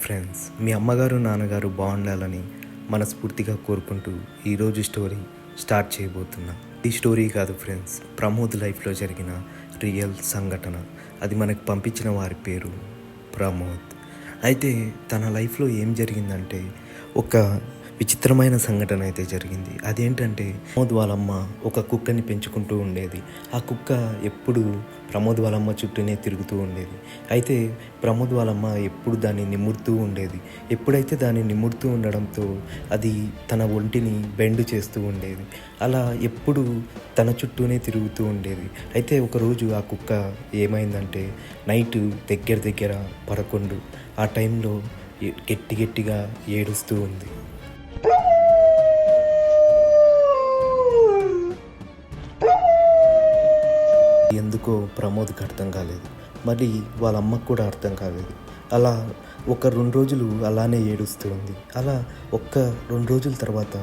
Friends, మీ అమ్మగారు నాన్నగారు బాగుండాలని మనస్ఫూర్తిగా కోరుకుంటూ ఈరోజు స్టోరీ స్టార్ట్ చేయబోతున్నా. ఈ స్టోరీ కాదు ఫ్రెండ్స్, ప్రమోద్ లైఫ్లో జరిగిన రియల్ సంఘటన. అది మనకు పంపించిన వారి పేరు ప్రమోద్. అయితే తన లైఫ్లో ఏం జరిగిందంటే ఒక విచిత్రమైన సంఘటన అయితే జరిగింది. అదేంటంటే ప్రమోద్ వాళ్ళమ్మ ఒక కుక్కని పెంచుకుంటూ ఉండేది. ఆ కుక్క ఎప్పుడు ప్రమోద్ వాళ్ళమ్మ చుట్టూనే తిరుగుతూ ఉండేది. అయితే ప్రమోద్ వాళ్ళమ్మ ఎప్పుడు దాన్ని నిమురుతూ ఉండేది. ఎప్పుడైతే దాన్ని నిమురుతూ ఉండడంతో అది తన ఒంటిని బెండ్ చేస్తూ ఉండేది. అలా ఎప్పుడు తన చుట్టూనే తిరుగుతూ ఉండేది. అయితే ఒకరోజు ఆ కుక్క ఏమైందంటే నైట్ దగ్గర 11 ఆ టైంలో గట్టిగా ఏడుస్తూ ఉంది. ఎందుకో ప్రమోద్కి అర్థం కాలేదు, మరి వాళ్ళ అమ్మకు కూడా అర్థం కాలేదు. అలా ఒక 2 రోజులు అలానే ఏడుస్తూ ఉంది. అలా 2 రోజుల తర్వాత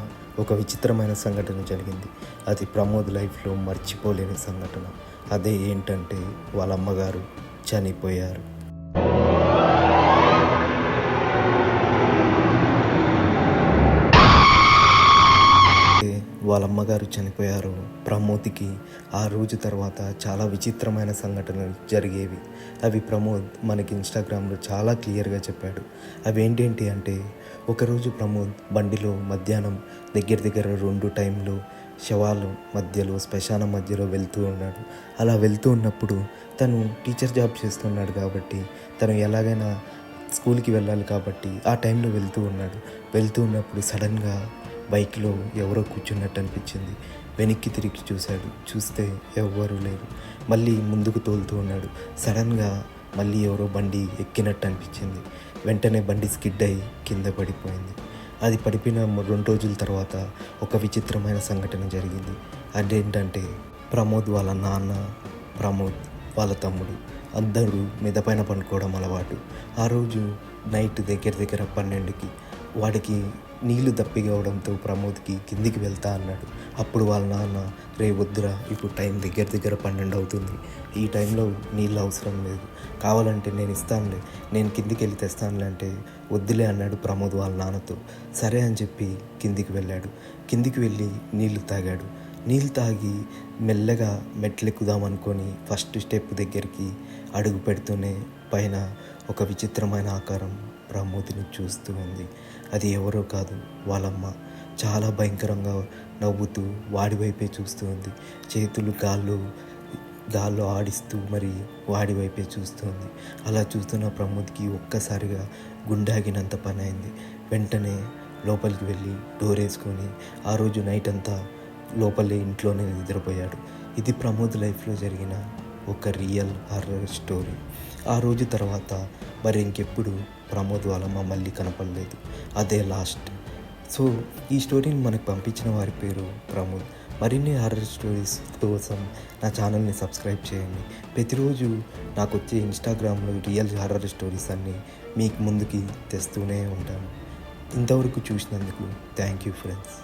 ఒక విచిత్రమైన సంఘటన జరిగింది. అది ప్రమోద్ లైఫ్లో మర్చిపోలేని సంఘటన. అదే ఏంటంటే వాళ్ళ అమ్మగారు చనిపోయారు. వాళ్ళ అమ్మగారు చనిపోయారు. ప్రమోద్కి ఆ రోజు తర్వాత చాలా విచిత్రమైన సంఘటనలు జరిగేవి. అవి ప్రమోద్ మనకి ఇన్స్టాగ్రామ్లో చాలా క్లియర్గా చెప్పాడు. అవి ఏంటేంటి అంటే, ఒకరోజు ప్రమోద్ బండిలో మధ్యాహ్నం దగ్గర 2 టైంలో శవాలు మధ్యలో శ్మశానం మధ్యలో వెళ్తూ ఉన్నాడు. అలా వెళ్తూ ఉన్నప్పుడు తను టీచర్ జాబ్ చేస్తున్నాడు కాబట్టి తను ఎలాగైనా స్కూల్కి వెళ్ళాలి కాబట్టి ఆ టైంలో వెళ్తూ ఉన్నప్పుడు సడన్గా బైక్లో ఎవరో కూర్చున్నట్టు అనిపించింది. వెనక్కి తిరిగి చూస్తే ఎవ్వరూ లేరు. మళ్ళీ ముందుకు తోలుతూ ఉన్నాడు. సడన్గా మళ్ళీ ఎవరో బండి ఎక్కినట్టు అనిపించింది. వెంటనే బండి స్కిడ్ అయి కింద పడిపోయింది. అది పడిపోయిన 2 రోజుల తర్వాత ఒక విచిత్రమైన సంఘటన జరిగింది. అదేంటంటే ప్రమోద్ వాళ్ళ నాన్న, ప్రమోద్ వాళ్ళ తమ్ముడు అందరూ మిదపైన పండుకోవడం అలవాటు. ఆ రోజు నైట్ దగ్గర 12కి వాడికి నీళ్లు దప్పిగా అవడంతో ప్రమోద్కి కిందికి వెళ్తా అన్నాడు. అప్పుడు వాళ్ళ నాన్న, రే వద్దురా, ఇప్పుడు టైం దగ్గర 12 అవుతుంది, ఈ టైంలో నీళ్ళు అవసరం లేదు, కావాలంటే నేను ఇస్తానులే, నేను కిందికి వెళ్ళి తెస్తానులే అంటే వద్దులే అన్నాడు ప్రమోద్ వాళ్ళ నాన్నతో. సరే అని చెప్పి కిందికి వెళ్ళాడు. కిందికి వెళ్ళి నీళ్లు తాగాడు. నీళ్ళు తాగి మెల్లగా మెట్లెక్కుదామనుకొని ఫస్ట్ స్టెప్ దగ్గరికి అడుగు పెడుతూనే పైన ఒక విచిత్రమైన ఆకారం ప్రమోద్ని చూస్తూ ఉంది. అది ఎవరో కాదు, వాళ్ళమ్మ. చాలా భయంకరంగా నవ్వుతూ వాడి వైపే చూస్తూ ఉంది. చేతులు గాల్లో ఆడిస్తూ మరి వాడి వైపే చూస్తూ ఉంది. అలా చూస్తున్న ప్రమోద్కి ఒక్కసారిగా గుండాగినంత పని అయింది. వెంటనే లోపలికి వెళ్ళి డోర్ వేసుకొని ఆ రోజు నైట్ అంతా లోపలే ఇంట్లోనే నిద్రపోయాడు. ఇది ప్రమోద్ లైఫ్లో జరిగిన ఒక రియల్ హారర్ స్టోరీ. ఆ రోజు తర్వాత మరి ఇంకెప్పుడు ప్రమోద్ వాళ్ళమ్మ మళ్ళీ కనపడలేదు. అదే లాస్ట్. సో ఈ స్టోరీని మనకు పంపించిన వారి పేరు ప్రమోద్. మరిన్ని హారర్ స్టోరీస్ కోసం నా ఛానల్ని సబ్స్క్రైబ్ చేయండి. ప్రతిరోజు నాకు వచ్చే ఇన్స్టాగ్రామ్లో రియల్ హారర్ స్టోరీస్ అన్నీ మీకు ముందుకి తెస్తూనే ఉంటాను. ఇంతవరకు చూసినందుకు థ్యాంక్ యూ ఫ్రెండ్స్.